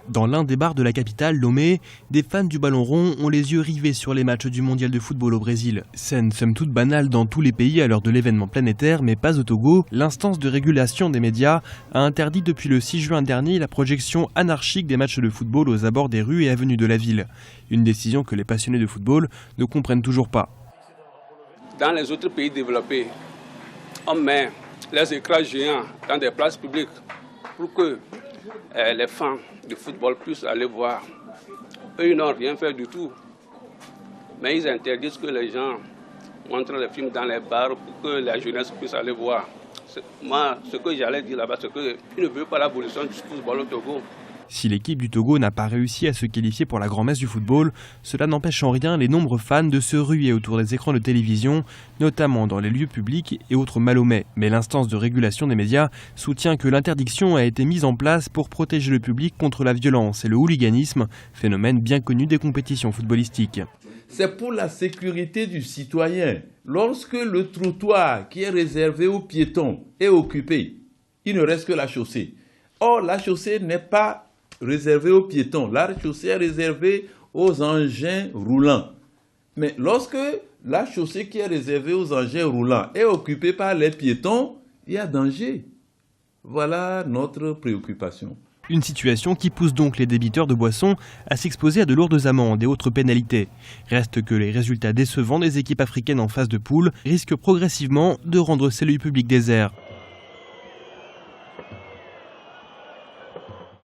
Dans l'un des bars de la capitale, Lomé, des fans du ballon rond ont les yeux rivés sur les matchs du mondial de football au Brésil. Scène somme toute banale dans tous les pays à l'heure de l'événement planétaire, mais pas au Togo. L'instance de régulation des médias a interdit depuis le 6 juin dernier la projection anarchique des matchs de football aux abords des rues et avenues de la ville. Une décision que les passionnés de football ne comprennent toujours pas. Dans les autres pays développés, on met les écrans géants dans des places publiques pour que les fans de football puissent aller voir. Eux, ils n'ont rien fait du tout. Mais ils interdisent que les gens montrent les films dans les bars pour que la jeunesse puisse aller voir. Moi, ce que j'allais dire là-bas, c'est qu'ils ne veulent pas l'abolition du football au Togo. Si l'équipe du Togo n'a pas réussi à se qualifier pour la grand-messe du football, cela n'empêche en rien les nombreux fans de se ruer autour des écrans de télévision, notamment dans les lieux publics et autres Malomais. Mais l'instance de régulation des médias soutient que l'interdiction a été mise en place pour protéger le public contre la violence et le hooliganisme, phénomène bien connu des compétitions footballistiques. C'est pour la sécurité du citoyen. Lorsque le trottoir qui est réservé aux piétons est occupé, il ne reste que la chaussée. Or, la chaussée n'est pas réservée aux piétons. La chaussée est réservée aux engins roulants. Mais lorsque la chaussée qui est réservée aux engins roulants est occupée par les piétons, il y a danger. Voilà notre préoccupation. Une situation qui pousse donc les débiteurs de boissons à s'exposer à de lourdes amendes et autres pénalités. Reste que les résultats décevants des équipes africaines en phase de poule risquent progressivement de rendre ces lieux publics déserts.